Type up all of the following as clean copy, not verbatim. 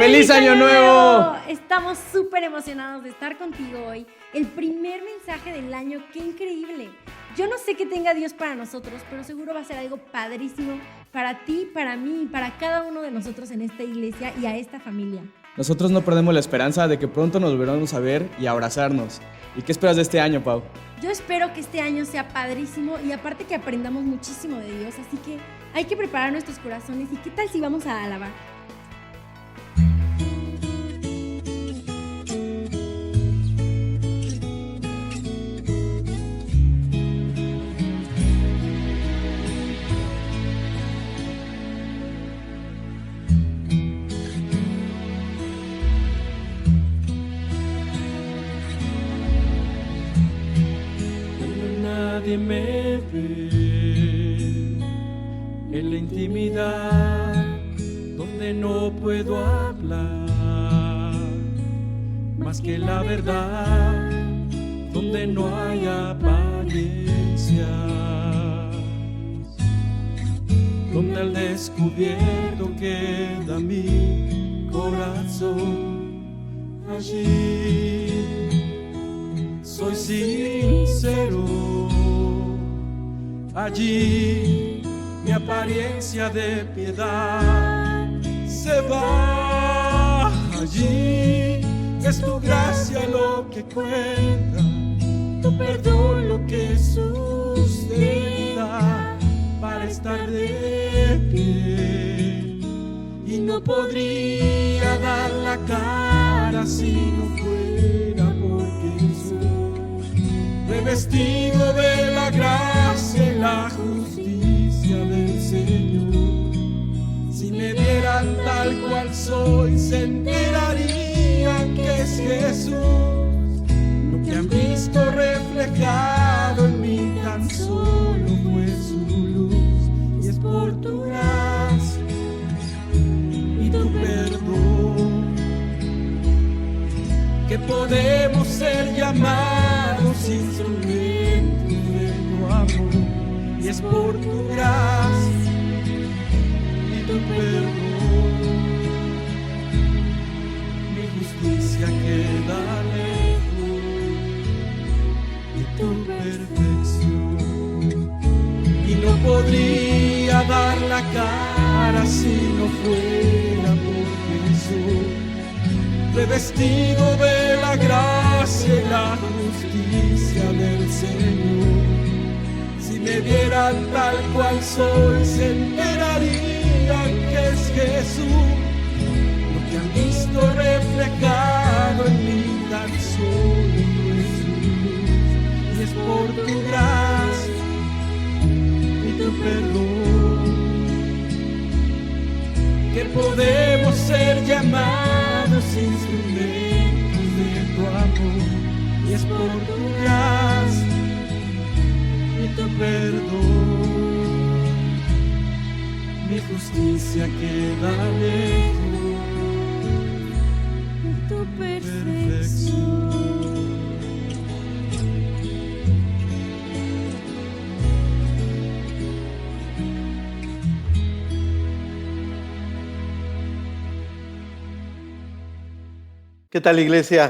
¡Feliz Año Nuevo! Estamos súper emocionados de estar contigo hoy. El primer mensaje del año, ¡qué increíble! Yo no sé qué tenga Dios para nosotros, pero seguro va a ser algo padrísimo para ti, para mí y para cada uno de nosotros en esta iglesia y a esta familia. Nosotros no perdemos la esperanza de que pronto nos volveremos a ver y a abrazarnos. ¿Y qué esperas de este año, Pau? Yo espero que este año sea padrísimo y aparte que aprendamos muchísimo de Dios, así que hay que preparar nuestros corazones. ¿Y qué tal si vamos a alabar? Nadie me ve en la intimidad donde no puedo hablar más que la verdad, donde no hay apariencias, donde al descubierto queda mi corazón. Allí soy sincero, allí mi apariencia de piedad se va. Allí es tu gracia lo que cuenta, tu perdón lo que sustenta para estar de pie. Y no podría dar la cara si no fuera porque soy revestido de la gracia y la justicia del Señor. Si me vieran tal cual soy, se enterarían que es Jesús. Lo que han visto reflejado en mí tan solo fue su luz. Y es por tu gracia y tu perdón que podemos ser llamados instrumentos de tu amor. Y es por tu gracia y tu perdón mi justicia queda lejos de tu perfección. Y no podría dar la cara si no fuera porque soy revestido de la gracia y la justicia del Señor. Si me vieran tal cual soy, se enterarían que es Jesús. Lo que han visto reflejado en mí tan solo fue su luz. Y es por tu gracia y tu perdón que podemos ser llamados instrumentos de tu amor. Y es por tu gracia y tu perdón mi justicia queda lejos De tu perfección. ¿Qué tal, iglesia?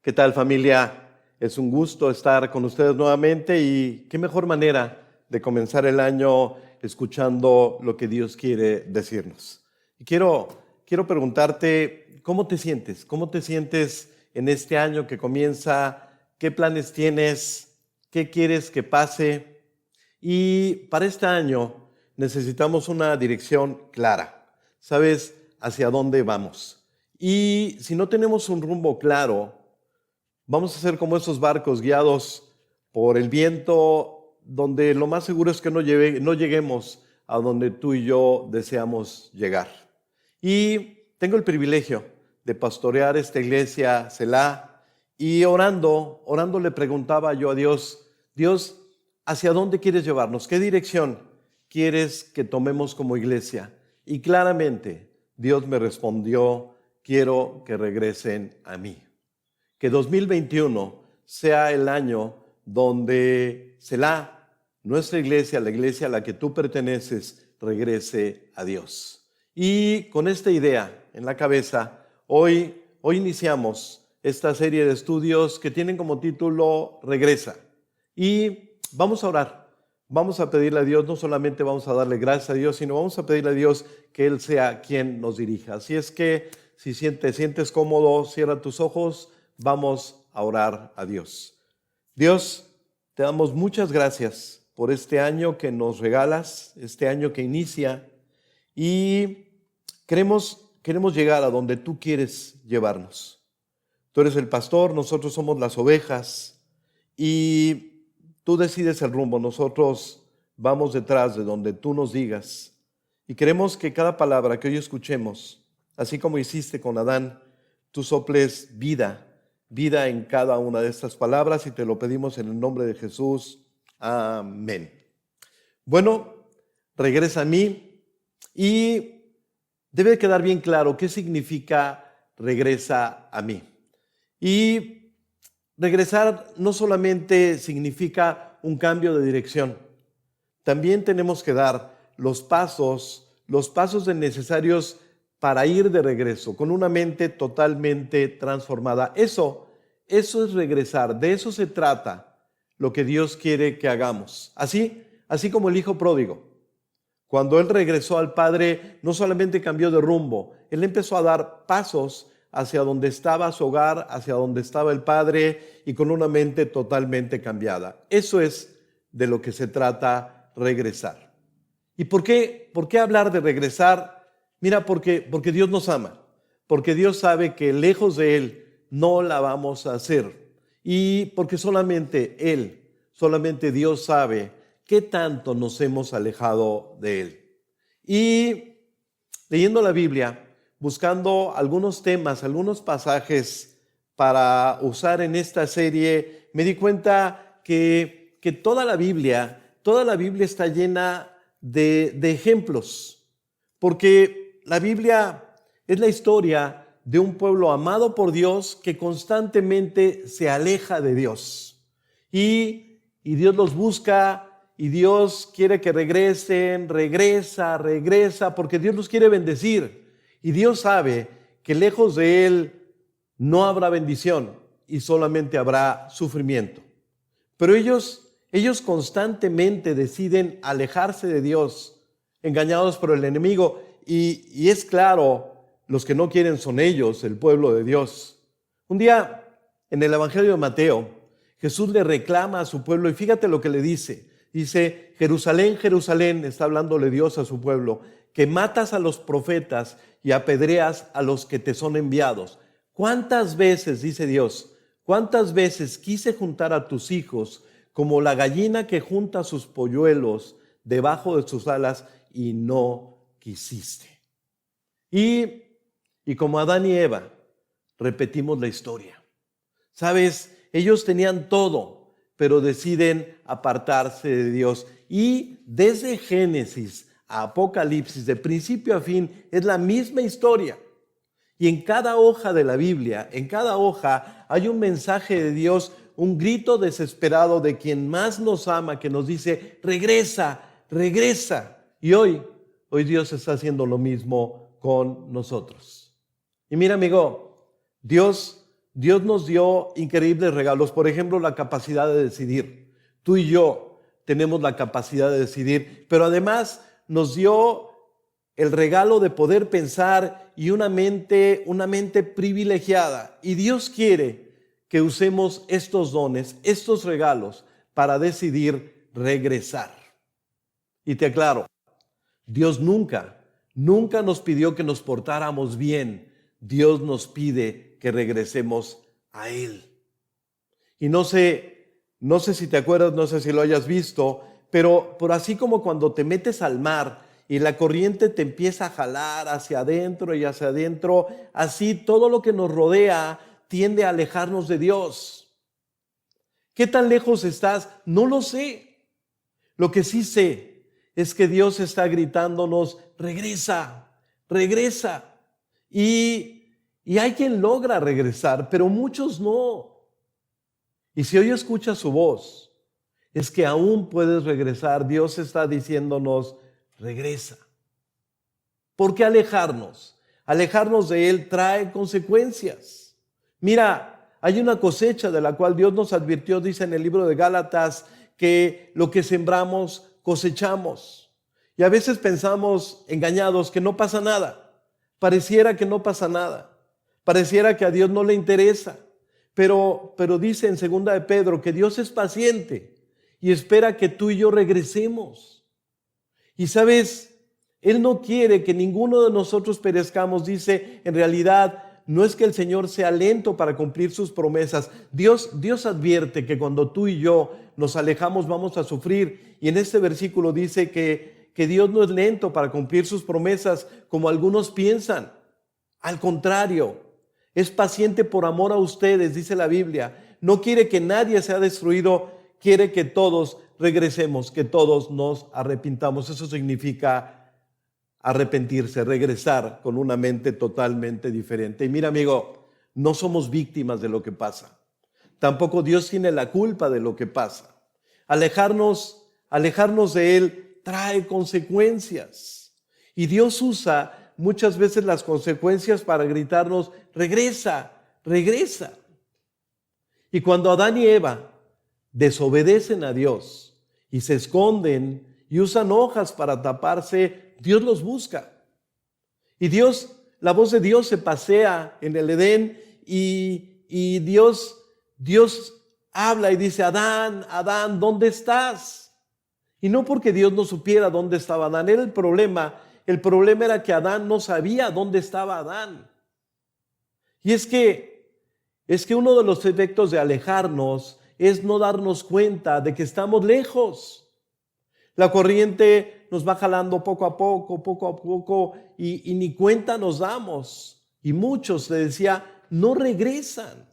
¿Qué tal, familia? Es un gusto estar con ustedes nuevamente y qué mejor manera de comenzar el año escuchando lo que Dios quiere decirnos. Y quiero preguntarte, ¿cómo te sientes? ¿Cómo te sientes en este año que comienza? ¿Qué planes tienes? ¿Qué quieres que pase? Y para este año necesitamos una dirección clara. ¿Sabes hacia dónde vamos? Y si no tenemos un rumbo claro, vamos a ser como esos barcos guiados por el viento, donde lo más seguro es que no lleguemos a donde tú y yo deseamos llegar. Y tengo el privilegio de pastorear esta iglesia, Selah, y orando le preguntaba yo a Dios, Dios, ¿hacia dónde quieres llevarnos? ¿Qué dirección quieres que tomemos como iglesia? Y claramente Dios me respondió, quiero que regresen a mí. Que 2021 sea el año donde Selah, nuestra iglesia, la iglesia a la que tú perteneces, regrese a Dios. Y con esta idea en la cabeza, hoy iniciamos esta serie de estudios que tienen como título Regresa. Y vamos a orar, vamos a pedirle a Dios, no solamente vamos a darle gracias a Dios, sino vamos a pedirle a Dios que Él sea quien nos dirija. Así es que si te sientes cómodo, cierra tus ojos, vamos a orar a Dios. Dios, te damos muchas gracias por este año que nos regalas, este año que inicia, y queremos llegar a donde tú quieres llevarnos. Tú eres el pastor, nosotros somos las ovejas y tú decides el rumbo. Nosotros vamos detrás de donde tú nos digas. Y queremos que cada palabra que hoy escuchemos, así como hiciste con Adán, tú soples vida en cada una de estas palabras, y te lo pedimos en el nombre de Jesús. Amén. Bueno, regresa a mí, y debe quedar bien claro qué significa regresa a mí. Y regresar no solamente significa un cambio de dirección, también tenemos que dar los pasos necesarios para ir de regreso, con una mente totalmente transformada. Eso es regresar, de eso se trata lo que Dios quiere que hagamos. Así como el hijo pródigo. Cuando él regresó al Padre, no solamente cambió de rumbo, él empezó a dar pasos hacia donde estaba su hogar, hacia donde estaba el Padre, y con una mente totalmente cambiada. Eso es de lo que se trata regresar. ¿Y por qué hablar de regresar? Mira, porque Dios nos ama, porque Dios sabe que lejos de Él no la vamos a hacer, y porque solamente Dios sabe qué tanto nos hemos alejado de Él. Y leyendo la Biblia, buscando algunos temas, algunos pasajes para usar en esta serie, me di cuenta que toda la Biblia está llena de ejemplos, porque la Biblia es la historia de un pueblo amado por Dios que constantemente se aleja de Dios. Y Dios los busca, y Dios quiere que regresen, regresa, porque Dios los quiere bendecir. Y Dios sabe que lejos de Él no habrá bendición y solamente habrá sufrimiento. Pero ellos constantemente deciden alejarse de Dios, engañados por el enemigo. Y es claro, los que no quieren son ellos, el pueblo de Dios. Un día, en el Evangelio de Mateo, Jesús le reclama a su pueblo, y fíjate lo que le dice. Dice: Jerusalén, Jerusalén, está hablándole Dios a su pueblo, que matas a los profetas y apedreas a los que te son enviados. ¿Cuántas veces, dice Dios, cuántas veces quise juntar a tus hijos como la gallina que junta sus polluelos debajo de sus alas, y no quisiste? Y como Adán y Eva, repetimos la historia. ¿Sabes? Ellos tenían todo, pero deciden apartarse de Dios. Y desde Génesis a Apocalipsis, de principio a fin, es la misma historia. Y en cada hoja de la Biblia, en cada hoja, hay un mensaje de Dios, un grito desesperado de quien más nos ama, que nos dice: regresa, regresa. Y hoy Dios está haciendo lo mismo con nosotros. Y mira, amigo, Dios nos dio increíbles regalos. Por ejemplo, la capacidad de decidir. Tú y yo tenemos la capacidad de decidir, pero además nos dio el regalo de poder pensar y una mente privilegiada. Y Dios quiere que usemos estos dones, estos regalos, para decidir regresar. Y te aclaro, Dios nunca nos pidió que nos portáramos bien. Dios nos pide que regresemos a Él. Y no sé si te acuerdas, no sé si lo hayas visto, pero así como cuando te metes al mar y la corriente te empieza a jalar hacia adentro y hacia adentro, así todo lo que nos rodea tiende a alejarnos de Dios. ¿Qué tan lejos estás? No lo sé. Lo que sí sé es que Dios está gritándonos: regresa, regresa. Y hay quien logra regresar, pero muchos no. Y si hoy escuchas su voz, es que aún puedes regresar. Dios está diciéndonos: regresa. ¿Por qué alejarnos? Alejarnos de Él trae consecuencias. Mira, hay una cosecha de la cual Dios nos advirtió, dice en el libro de Gálatas, que lo que sembramos, cosechamos. Y a veces pensamos, engañados, que no pasa nada. Pareciera que no pasa nada. Pareciera que a Dios no le interesa. Pero dice en 2 de Pedro que Dios es paciente y espera que tú y yo regresemos. Y sabes, Él no quiere que ninguno de nosotros perezcamos. Dice, en realidad, no es que el Señor sea lento para cumplir sus promesas. Dios advierte que cuando tú y yo nos alejamos vamos a sufrir. Y en este versículo dice que Dios no es lento para cumplir sus promesas como algunos piensan. Al contrario, es paciente por amor a ustedes, dice la Biblia. No quiere que nadie sea destruido, quiere que todos regresemos, que todos nos arrepintamos. Eso significa arrepentirse, regresar con una mente totalmente diferente. Y mira, amigo, no somos víctimas de lo que pasa. Tampoco Dios tiene la culpa de lo que pasa. Alejarnos de Él trae consecuencias. Y Dios usa muchas veces las consecuencias para gritarnos, regresa, regresa. Y cuando Adán y Eva desobedecen a Dios y se esconden y usan hojas para taparse, Dios los busca. Y la voz de Dios se pasea en el Edén y Dios habla y dice, Adán, Adán, ¿dónde estás? Y no porque Dios no supiera dónde estaba Adán, era el problema. El problema era que Adán no sabía dónde estaba Adán. Y es que uno de los efectos de alejarnos es no darnos cuenta de que estamos lejos. La corriente nos va jalando poco a poco, y ni cuenta nos damos. Y muchos, le decía, no regresan.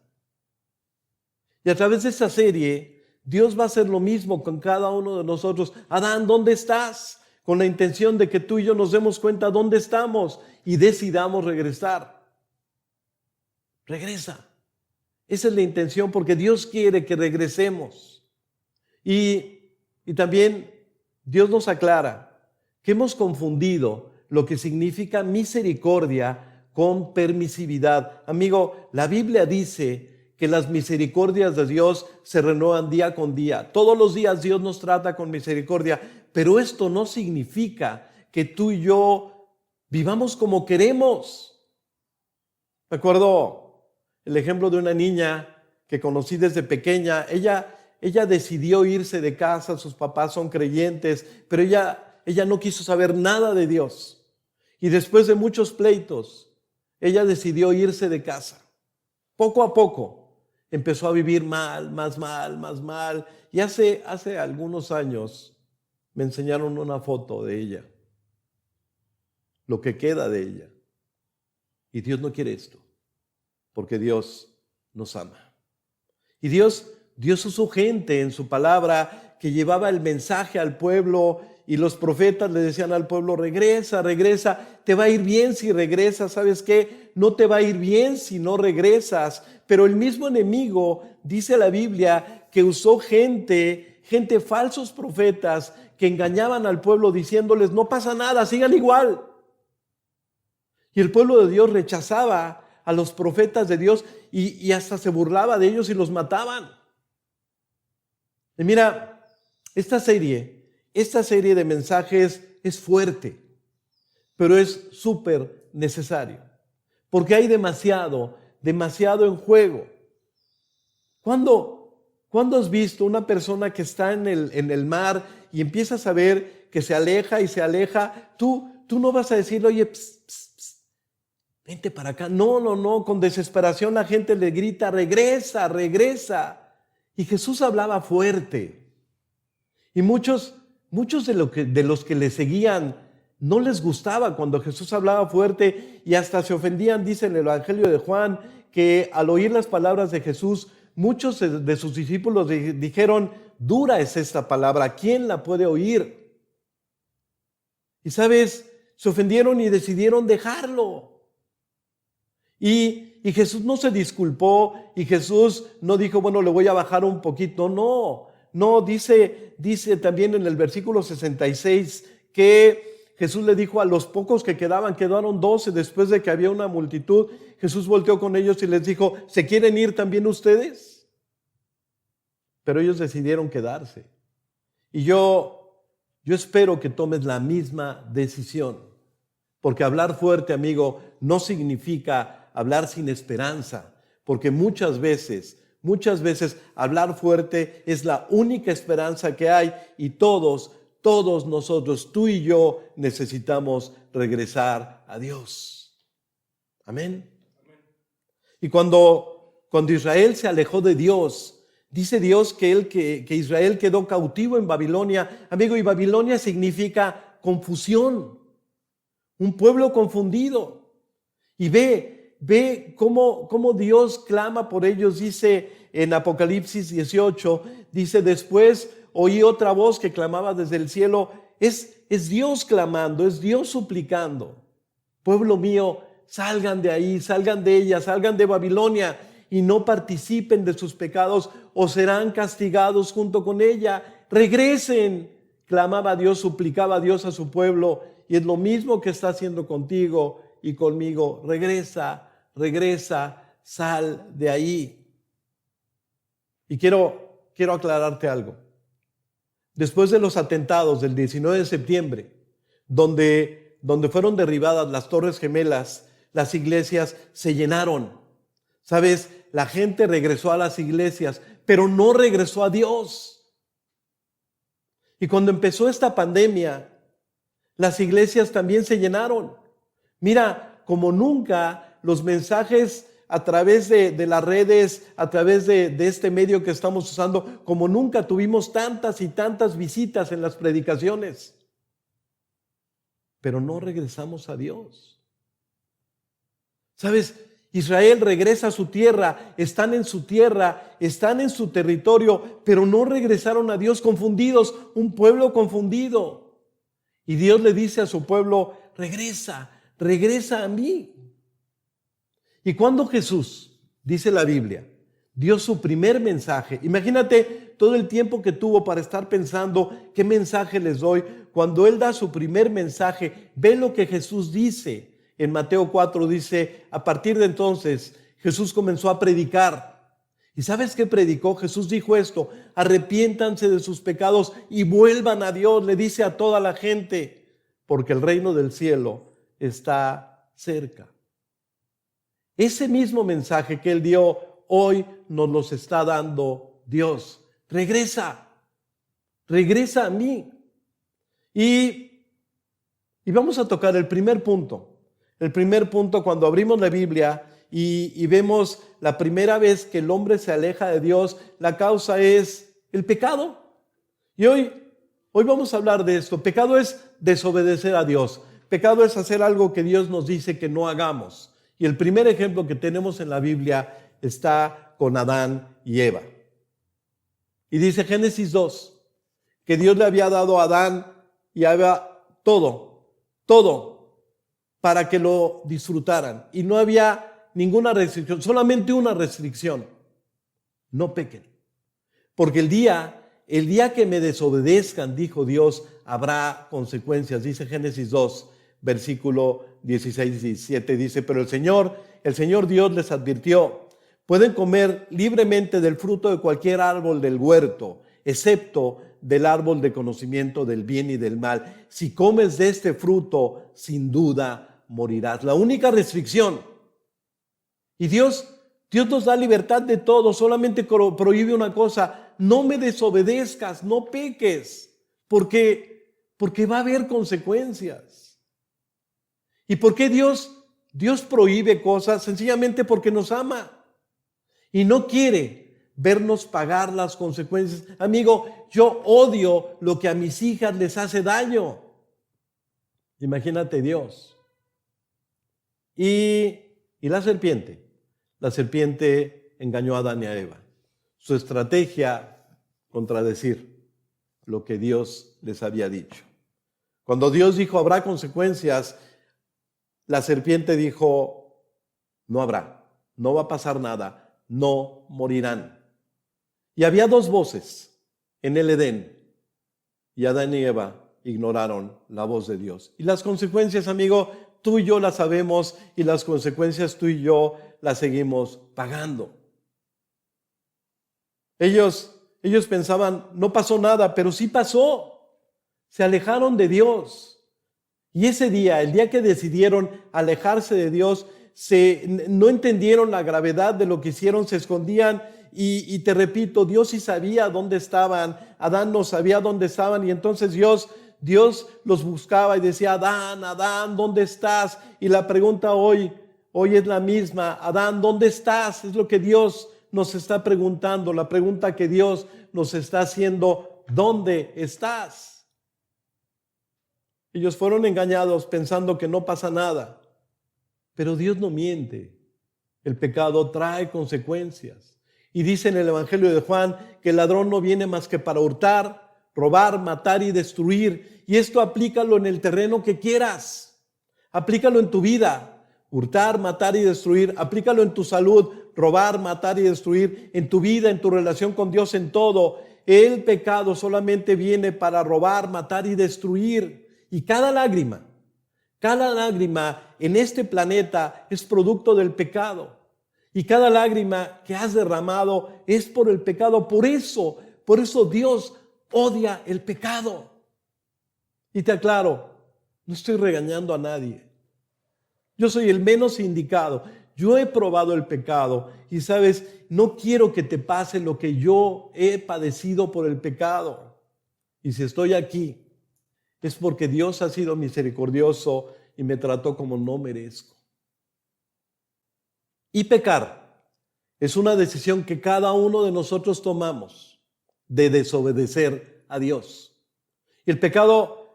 Y a través de esta serie, Dios va a hacer lo mismo con cada uno de nosotros. Adán, ¿dónde estás? Con la intención de que tú y yo nos demos cuenta dónde estamos y decidamos regresar. Regresa. Esa es la intención, porque Dios quiere que regresemos. Y también Dios nos aclara que hemos confundido lo que significa misericordia con permisividad. Amigo, la Biblia dice que las misericordias de Dios se renuevan día con día. Todos los días Dios nos trata con misericordia, pero esto no significa que tú y yo vivamos como queremos. Recuerdo el ejemplo de una niña que conocí desde pequeña. Ella decidió irse de casa, sus papás son creyentes, pero ella no quiso saber nada de Dios. Y después de muchos pleitos, ella decidió irse de casa. Poco a poco empezó a vivir más mal. Y hace algunos años me enseñaron una foto de ella, lo que queda de ella. Y Dios no quiere esto, porque Dios nos ama. Y Dios usó gente en su palabra que llevaba el mensaje al pueblo, y los profetas le decían al pueblo, regresa, te va a ir bien si regresas. ¿Sabes qué? No te va a ir bien si no regresas. Pero el mismo enemigo, dice la Biblia, que usó gente, falsos profetas, que engañaban al pueblo diciéndoles, no pasa nada, sigan igual. Y el pueblo de Dios rechazaba a los profetas de Dios y hasta se burlaba de ellos y los mataban. Y mira, esta serie de mensajes es fuerte, pero es súper necesario, porque hay demasiado en juego. ¿Cuándo has visto una persona que está en el mar y empiezas a ver que se aleja y se aleja? Tú no vas a decirle, oye, vente para acá. No, con desesperación la gente le grita, regresa. Y Jesús hablaba fuerte. Y muchos de los que le seguían no les gustaba cuando Jesús hablaba fuerte y hasta se ofendían. Dice en el Evangelio de Juan que al oír las palabras de Jesús, muchos de sus discípulos dijeron, dura es esta palabra, ¿quién la puede oír? Y sabes, se ofendieron y decidieron dejarlo. Y Jesús no se disculpó y Jesús no dijo, bueno, le voy a bajar un poquito. No, dice también en el versículo 66 que Jesús le dijo a los pocos que quedaron 12 después de que había una multitud. Jesús volteó con ellos y les dijo, ¿se quieren ir también ustedes? Pero ellos decidieron quedarse. Y yo espero que tomes la misma decisión. Porque hablar fuerte, amigo, no significa hablar sin esperanza. Porque muchas veces hablar fuerte es la única esperanza que hay y todos nosotros, tú y yo, necesitamos regresar a Dios. Amén. Y cuando Israel se alejó de Dios, dice Dios que Israel quedó cautivo en Babilonia. Amigo, y Babilonia significa confusión, un pueblo confundido. Y ve cómo Dios clama por ellos. Dice en Apocalipsis 18, dice, después oí otra voz que clamaba desde el cielo. Es Dios clamando, es Dios suplicando. Pueblo mío, salgan de ahí, salgan de ella, salgan de Babilonia y no participen de sus pecados o serán castigados junto con ella. Regresen, clamaba Dios, suplicaba Dios a su pueblo, y es lo mismo que está haciendo contigo y conmigo. Regresa, sal de ahí. Y quiero aclararte algo. Después de los atentados del 19 de septiembre, donde fueron derribadas las Torres Gemelas, las iglesias se llenaron. ¿Sabes? La gente regresó a las iglesias, pero no regresó a Dios. Y cuando empezó esta pandemia, las iglesias también se llenaron. Mira, como nunca, los mensajes a través de las redes, a través de este medio que estamos usando, como nunca tuvimos tantas y tantas visitas en las predicaciones. Pero no regresamos a Dios. ¿Sabes? Israel regresa a su tierra, están en su territorio, pero no regresaron a Dios, confundidos, un pueblo confundido. Y Dios le dice a su pueblo, regresa a mí. Y cuando Jesús, dice la Biblia, dio su primer mensaje, imagínate todo el tiempo que tuvo para estar pensando qué mensaje les doy. Cuando Él da su primer mensaje, ve lo que Jesús dice. En Mateo 4 dice, a partir de entonces Jesús comenzó a predicar. ¿Y sabes qué predicó? Jesús dijo esto, arrepiéntanse de sus pecados y vuelvan a Dios, le dice a toda la gente, porque el reino del cielo está cerca. Ese mismo mensaje que Él dio, hoy nos los está dando Dios. Regresa a mí. Y vamos a tocar el primer punto. El primer punto, cuando abrimos la Biblia y vemos la primera vez que el hombre se aleja de Dios, la causa es el pecado. Y hoy vamos a hablar de esto. Pecado es desobedecer a Dios. Pecado es hacer algo que Dios nos dice que no hagamos. Y el primer ejemplo que tenemos en la Biblia está con Adán y Eva. Y dice Génesis 2, que Dios le había dado a Adán y a Eva todo, para que lo disfrutaran. Y no había ninguna restricción, solamente una restricción: no pequen. Porque el día que me desobedezcan, dijo Dios, habrá consecuencias. Dice Génesis 2, versículo 16 y 17, dice, pero el Señor Dios les advirtió, pueden comer libremente del fruto de cualquier árbol del huerto, excepto del árbol de conocimiento del bien y del mal. Si comes de este fruto, sin duda morirás. La única restricción. Y Dios nos da libertad de todo, solamente prohíbe una cosa: no me desobedezcas, no peques, porque va a haber consecuencias. ¿Y por qué Dios prohíbe cosas? Sencillamente porque nos ama y no quiere vernos pagar las consecuencias. Amigo, yo odio lo que a mis hijas les hace daño. Imagínate Dios. Y la serpiente engañó a Adán y a Eva. Su estrategia, contradecir lo que Dios les había dicho. Cuando Dios dijo habrá consecuencias, la serpiente dijo no habrá, no va a pasar nada, no morirán. Y había dos voces en el Edén, y Adán y Eva ignoraron la voz de Dios. Y las consecuencias, amigo, tú y yo las sabemos, y las consecuencias tú y yo las seguimos pagando. Ellos pensaban, no pasó nada, pero sí pasó. Se alejaron de Dios. Y ese día, el día que decidieron alejarse de Dios, no entendieron la gravedad de lo que hicieron, se escondían. Y te repito, Dios sí sabía dónde estaban. Adán no sabía dónde estaban. Y entonces Dios los buscaba y decía, Adán, ¿dónde estás? Y la pregunta hoy es la misma. Adán, ¿dónde estás? Es lo que Dios nos está preguntando. La pregunta que Dios nos está haciendo, ¿dónde estás? Ellos fueron engañados pensando que no pasa nada. Pero Dios no miente. El pecado trae consecuencias. Y dice en el Evangelio de Juan que el ladrón no viene más que para hurtar, robar, matar y destruir. Y esto aplícalo en el terreno que quieras. Aplícalo en tu vida. Hurtar, matar y destruir. Aplícalo en tu salud. Robar, matar y destruir. En tu vida, en tu relación con Dios, en todo. El pecado solamente viene para robar, matar y destruir. Y cada lágrima en este planeta es producto del pecado. Y cada lágrima que has derramado es por el pecado. Por eso Dios odia el pecado. Y te aclaro, no estoy regañando a nadie. Yo soy el menos indicado. Yo he probado el pecado y sabes, no quiero que te pase lo que yo he padecido por el pecado. Y si estoy aquí, es porque Dios ha sido misericordioso y me trató como no merezco. Y pecar es una decisión que cada uno de nosotros tomamos de desobedecer a Dios. Y el pecado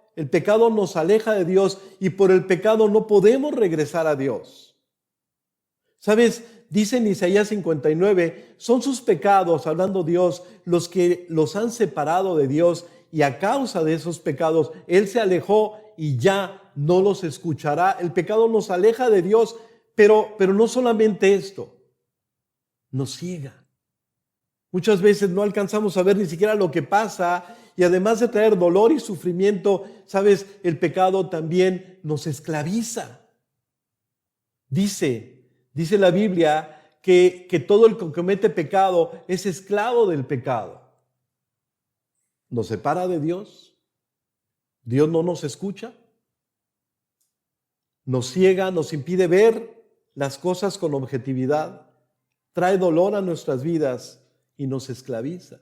nos aleja de Dios y por el pecado no podemos regresar a Dios. ¿Sabes? Dice en Isaías 59, son sus pecados, hablando Dios, los que los han separado de Dios y a causa de esos pecados Él se alejó y ya no los escuchará. El pecado nos aleja de Dios. Pero no solamente esto, nos ciega. Muchas veces no alcanzamos a ver ni siquiera lo que pasa y además de traer dolor y sufrimiento, ¿sabes? El pecado también nos esclaviza. Dice la Biblia que todo el que comete pecado es esclavo del pecado. Nos separa de Dios. Dios no nos escucha. Nos ciega, nos impide ver las cosas con objetividad, trae dolor a nuestras vidas y nos esclaviza.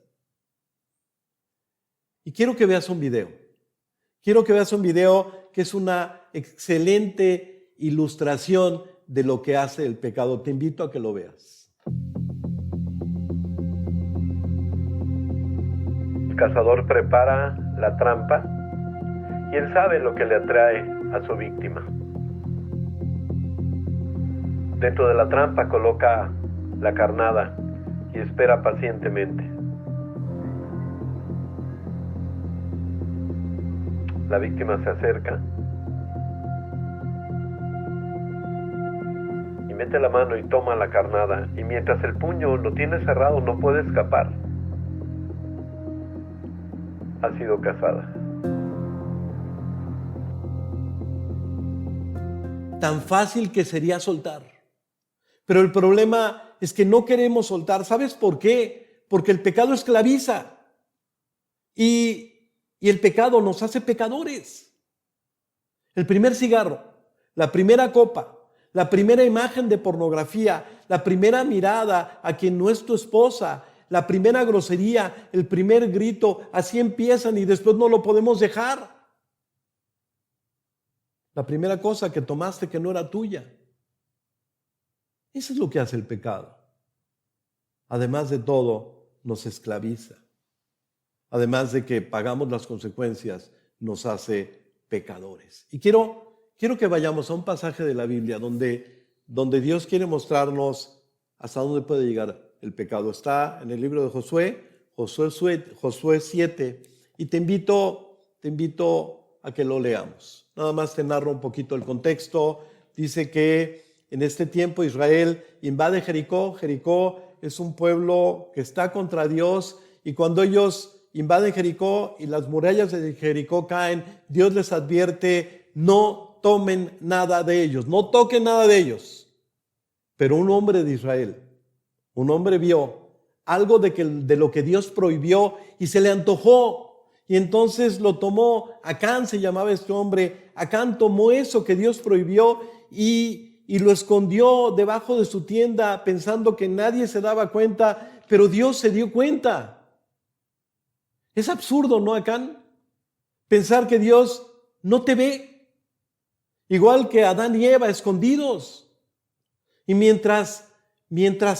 Y quiero que veas un video. Quiero que veas un video que es una excelente ilustración de lo que hace el pecado. Te invito a que lo veas. El cazador prepara la trampa y él sabe lo que le atrae a su víctima. Dentro de la trampa coloca la carnada y espera pacientemente. La víctima se acerca y mete la mano y toma la carnada, y mientras el puño lo tiene cerrado no puede escapar. Ha sido cazada. Tan fácil que sería soltar. Pero el problema es que no queremos soltar. ¿Sabes por qué? Porque el pecado esclaviza. Y el pecado nos hace pecadores. El primer cigarro, la primera copa, la primera imagen de pornografía, la primera mirada a quien no es tu esposa, la primera grosería, el primer grito, así empiezan y después no lo podemos dejar. La primera cosa que tomaste que no era tuya. Eso es lo que hace el pecado. Además de todo, nos esclaviza. Además de que pagamos las consecuencias, nos hace pecadores. Y quiero que vayamos a un pasaje de la Biblia donde Dios quiere mostrarnos hasta dónde puede llegar el pecado. Está en el libro de Josué 7, y te invito a que lo leamos. Nada más te narro un poquito el contexto. Dice que en este tiempo Israel invade Jericó. Jericó es un pueblo que está contra Dios, y cuando ellos invaden Jericó y las murallas de Jericó caen, Dios les advierte, no tomen nada de ellos, no toquen nada de ellos. Pero un hombre de Israel, un hombre vio algo de lo que Dios prohibió y se le antojó. Y entonces lo tomó. Acán se llamaba este hombre. Acán tomó eso que Dios prohibió y lo escondió debajo de su tienda pensando que nadie se daba cuenta, pero Dios se dio cuenta. Es absurdo, ¿no, Acán? Pensar que Dios no te ve. Igual que Adán y Eva escondidos. Y mientras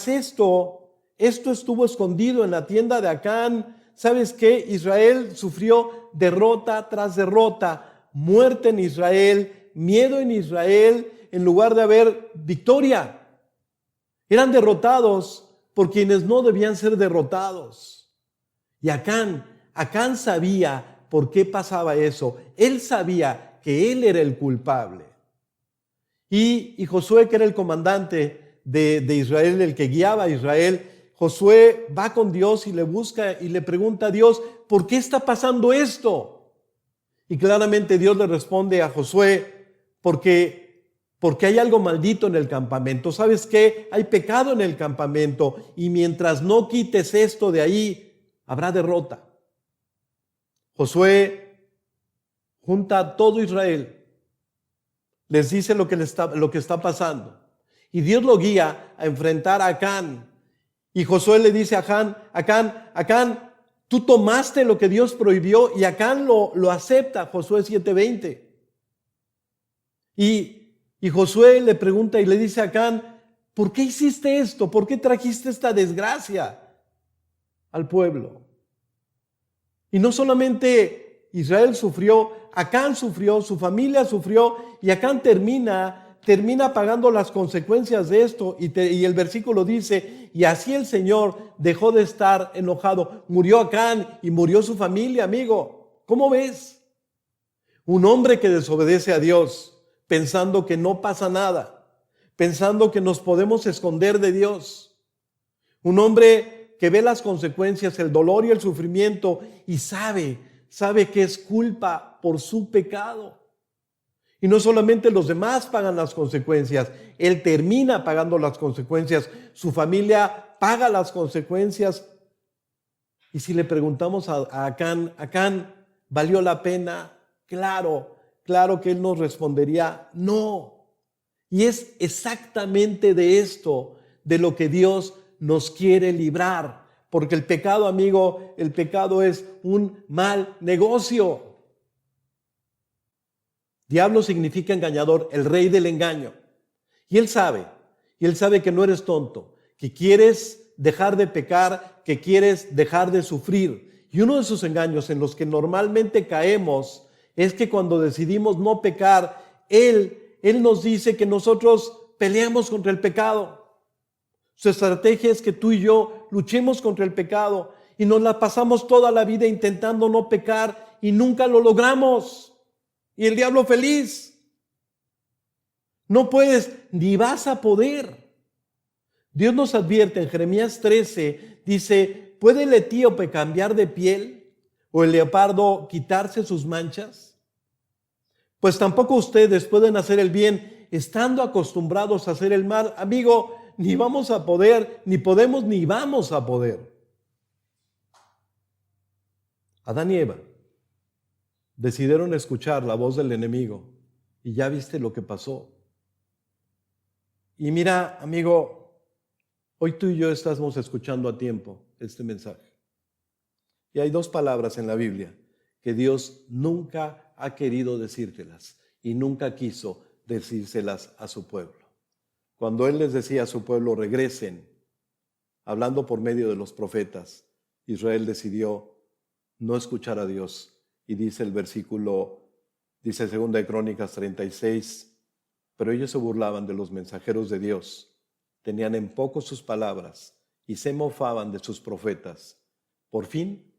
esto estuvo escondido en la tienda de Acán, ¿sabes qué? Israel sufrió derrota tras derrota, muerte en Israel, miedo en Israel, en lugar de haber victoria. Eran derrotados por quienes no debían ser derrotados. Y Acán sabía por qué pasaba eso. Él sabía que él era el culpable. Y Josué, que era el comandante de Israel, el que guiaba a Israel, Josué va con Dios y le busca y le pregunta a Dios, ¿por qué está pasando esto? Y claramente Dios le responde a Josué, porque hay algo maldito en el campamento. ¿Sabes qué? Hay pecado en el campamento y mientras no quites esto de ahí, habrá derrota. Josué junta a todo Israel, les dice lo que está pasando. Y Dios lo guía a enfrentar a Acán. Y Josué le dice a Acán, tú tomaste lo que Dios prohibió, y Acán lo acepta, Josué 7:20. Y Josué le pregunta y le dice a Acán, ¿por qué hiciste esto? ¿Por qué trajiste esta desgracia al pueblo? Y no solamente Israel sufrió, Acán sufrió, su familia sufrió, y Acán termina pagando las consecuencias de esto. Y el versículo dice, y así el Señor dejó de estar enojado. Murió Acán y murió su familia, amigo. ¿Cómo ves? Un hombre que desobedece a Dios, pensando que no pasa nada, pensando que nos podemos esconder de Dios. Un hombre que ve las consecuencias, el dolor y el sufrimiento, y sabe que es culpa por su pecado. Y no solamente los demás pagan las consecuencias, él termina pagando las consecuencias, su familia paga las consecuencias. Y si le preguntamos a Acán, ¿valió la pena? Claro que él nos respondería, no. Y es exactamente de esto, de lo que Dios nos quiere librar. Porque el pecado, amigo, el pecado es un mal negocio. Diablo significa engañador, el rey del engaño. Y él sabe que no eres tonto, que quieres dejar de pecar, que quieres dejar de sufrir. Y uno de sus engaños en los que normalmente caemos es que cuando decidimos no pecar, Él nos dice que nosotros peleamos contra el pecado. Su estrategia es que tú y yo luchemos contra el pecado y nos la pasamos toda la vida intentando no pecar y nunca lo logramos. Y el diablo feliz. No puedes ni vas a poder. Dios nos advierte en Jeremías 13, dice, ¿puede el etíope cambiar de piel o el leopardo quitarse sus manchas? Pues tampoco ustedes pueden hacer el bien estando acostumbrados a hacer el mal. Amigo, ni vamos a poder, ni podemos, ni vamos a poder. Adán y Eva decidieron escuchar la voz del enemigo y ya viste lo que pasó. Y mira, amigo, hoy tú y yo estamos escuchando a tiempo este mensaje. Y hay dos palabras en la Biblia que Dios nunca ha querido decírtelas y nunca quiso decírselas a su pueblo. Cuando Él les decía a su pueblo, regresen, hablando por medio de los profetas, Israel decidió no escuchar a Dios. Y dice el versículo, dice 2 de Crónicas 36, pero ellos se burlaban de los mensajeros de Dios, tenían en poco sus palabras y se mofaban de sus profetas. Por fin,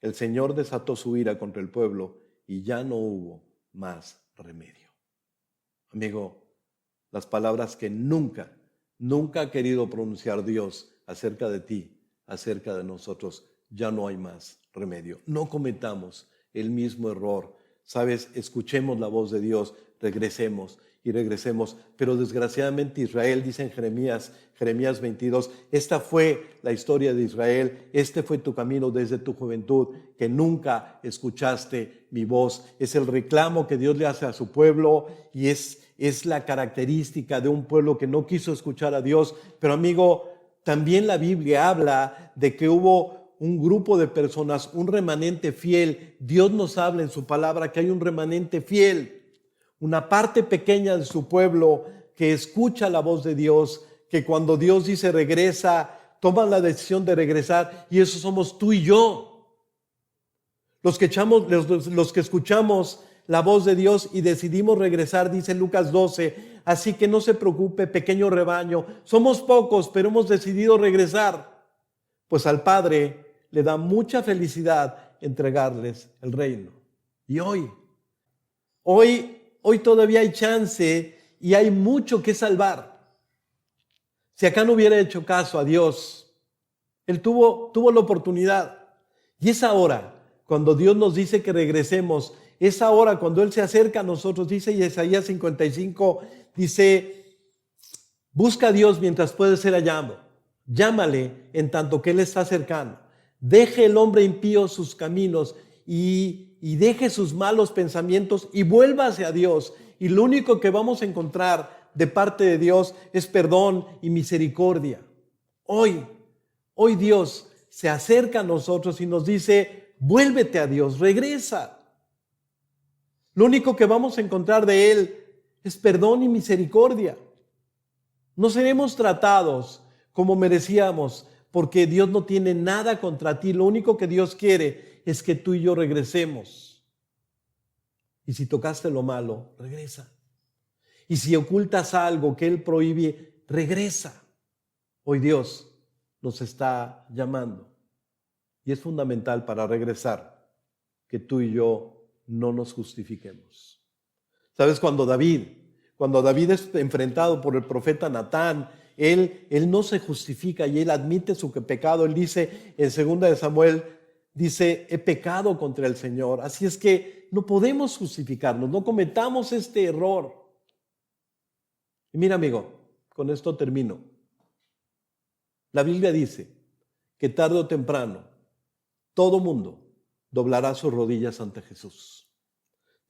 el Señor desató su ira contra el pueblo y ya no hubo más remedio. Amigo, las palabras que nunca ha querido pronunciar Dios acerca de ti, acerca de nosotros, ya no hay más remedio. No cometamos el mismo error. ¿Sabes? Escuchemos la voz de Dios, regresemos y regresemos. Pero desgraciadamente Israel, dice en Jeremías 22, esta fue la historia de Israel, este fue tu camino desde tu juventud, que nunca escuchaste mi voz. Es el reclamo que Dios le hace a su pueblo y es la característica de un pueblo que no quiso escuchar a Dios. Pero amigo, también la Biblia habla de que hubo un grupo de personas, un remanente fiel. Dios nos habla en su palabra que hay un remanente fiel, una parte pequeña de su pueblo que escucha la voz de Dios, que cuando Dios dice regresa, toman la decisión de regresar, y eso somos tú y yo. Los que escuchamos la voz de Dios y decidimos regresar, dice Lucas 12, así que no se preocupe, pequeño rebaño, somos pocos, pero hemos decidido regresar, pues al Padre le da mucha felicidad entregarles el reino. Y hoy todavía hay chance y hay mucho que salvar. Si acá no hubiera hecho caso a Dios, Él tuvo la oportunidad. Y es ahora, cuando Dios nos dice que regresemos, es ahora cuando Él se acerca a nosotros, dice Isaías 55, dice, busca a Dios mientras puede ser hallado, llámale en tanto que Él está cercano. Deje el hombre impío sus caminos y deje sus malos pensamientos y vuelva hacia Dios. Y lo único que vamos a encontrar de parte de Dios es perdón y misericordia. Hoy Dios se acerca a nosotros y nos dice, vuélvete a Dios, regresa. Lo único que vamos a encontrar de Él es perdón y misericordia. No seremos tratados como merecíamos, porque Dios no tiene nada contra ti. Lo único que Dios quiere es que tú y yo regresemos. Y si tocaste lo malo, regresa. Y si ocultas algo que Él prohíbe, regresa. Hoy Dios nos está llamando. Y es fundamental para regresar que tú y yo no nos justifiquemos. ¿Sabes? Cuando David es enfrentado por el profeta Natán, él no se justifica y él admite su pecado. Él dice en 2 de Samuel, dice, he pecado contra el Señor. Así es que no podemos justificarnos, no cometamos este error. Y mira, amigo, con esto termino. La Biblia dice que tarde o temprano todo mundo doblará sus rodillas ante Jesús.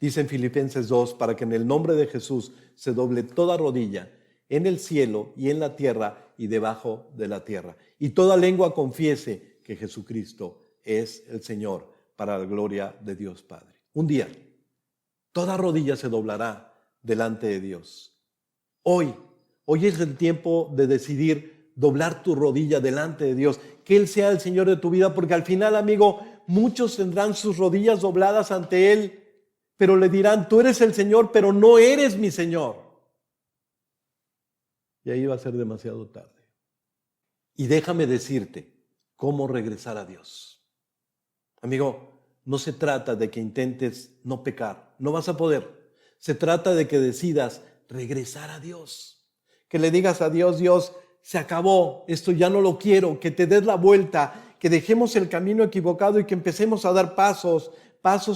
Dice en Filipenses 2, para que en el nombre de Jesús se doble toda rodilla en el cielo y en la tierra y debajo de la tierra. Y toda lengua confiese que Jesucristo es el Señor, para la gloria de Dios Padre. Un día, toda rodilla se doblará delante de Dios. Hoy es el tiempo de decidir doblar tu rodilla delante de Dios, que Él sea el Señor de tu vida, porque al final, amigo, muchos tendrán sus rodillas dobladas ante Él, pero le dirán, tú eres el Señor, pero no eres mi Señor. Y ahí va a ser demasiado tarde. Y déjame decirte cómo regresar a Dios. Amigo, no se trata de que intentes no pecar, no vas a poder. Se trata de que decidas regresar a Dios. Que le digas a Dios, Dios, se acabó, esto ya no lo quiero, que te des la vuelta, que dejemos el camino equivocado y que empecemos a dar pasos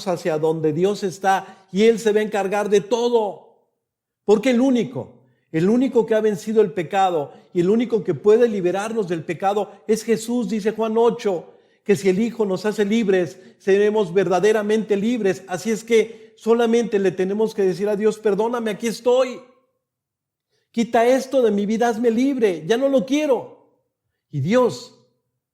hacia donde Dios está y Él se va a encargar de todo. Porque el único que ha vencido el pecado y el único que puede liberarnos del pecado es Jesús. Dice Juan 8, que si el Hijo nos hace libres, seremos verdaderamente libres. Así es que solamente le tenemos que decir a Dios, perdóname, aquí estoy. Quita esto de mi vida, hazme libre, ya no lo quiero. Y Dios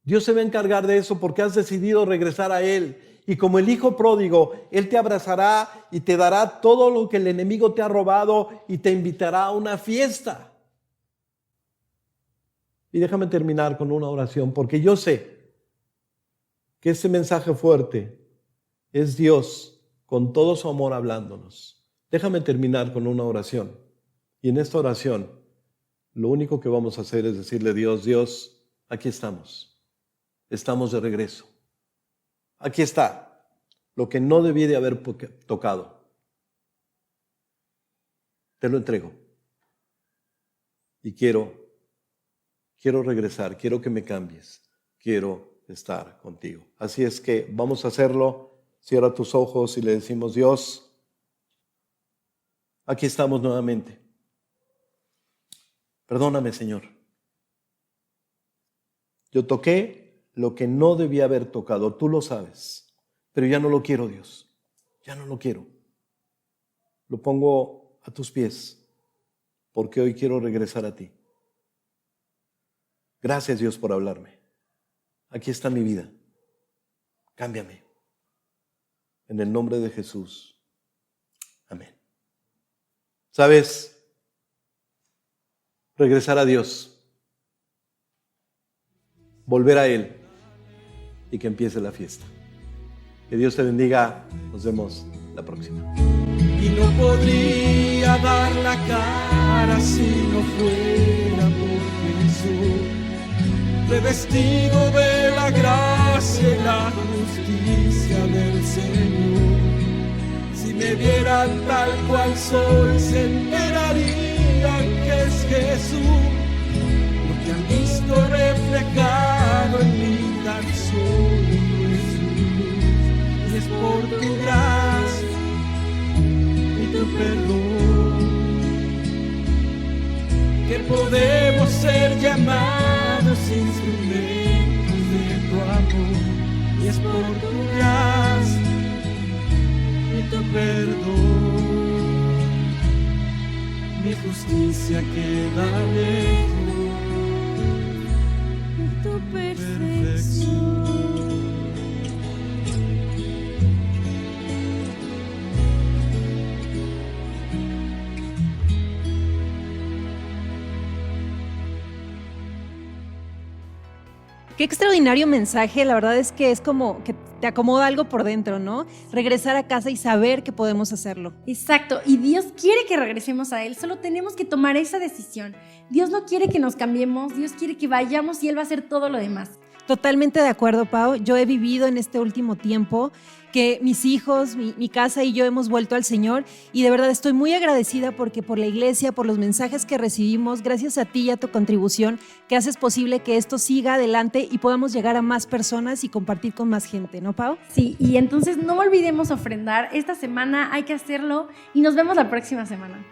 se va a encargar de eso porque has decidido regresar a Él. Y como el hijo pródigo, Él te abrazará y te dará todo lo que el enemigo te ha robado y te invitará a una fiesta. Y déjame terminar con una oración, porque yo sé que este mensaje fuerte es Dios con todo su amor hablándonos. Déjame terminar con una oración. Y en esta oración, lo único que vamos a hacer es decirle a Dios, Dios, aquí estamos. Estamos de regreso. Aquí está lo que no debí de haber tocado. Te lo entrego. Y quiero regresar, quiero que me cambies, quiero estar contigo. Así es que vamos a hacerlo. Cierra tus ojos y le decimos: Dios, aquí estamos nuevamente. Perdóname, Señor. Yo toqué lo que no debía haber tocado, tú lo sabes, pero ya no lo quiero, Dios. Ya no lo quiero. Lo pongo a tus pies, porque hoy quiero regresar a ti. Gracias, Dios, por hablarme. Aquí está mi vida. Cámbiame. En el nombre de Jesús. Amén. ¿Sabes? Regresar a Dios. Volver a Él. Y que empiece la fiesta. Que Dios te bendiga. Nos vemos la próxima. Y no podría dar la cara si no fuera por Jesús, revestido de la gracia y la justicia del Señor. Si me vieran tal cual soy, se enterarían que es Jesús. Lo que han visto reflejado en mí tan solo es su luz. Y es por tu gracia y tu perdón que podemos ser llamados instrumentos de tu amor. Y es por tu gracia y tu perdón, mi justicia queda lejos Y tu perfección. Qué extraordinario mensaje, la verdad es que es como que te acomoda algo por dentro, ¿no? Regresar a casa y saber que podemos hacerlo. Exacto, y Dios quiere que regresemos a Él, solo tenemos que tomar esa decisión. Dios no quiere que nos cambiemos, Dios quiere que vayamos y Él va a hacer todo lo demás. Totalmente de acuerdo, Pau. Yo he vivido en este último tiempo que mis hijos, mi casa y yo hemos vuelto al Señor y de verdad estoy muy agradecida porque por la iglesia, por los mensajes que recibimos, gracias a ti y a tu contribución que haces posible que esto siga adelante y podamos llegar a más personas y compartir con más gente, ¿no, Pau? Sí, y entonces no olvidemos ofrendar. Esta semana hay que hacerlo y nos vemos la próxima semana.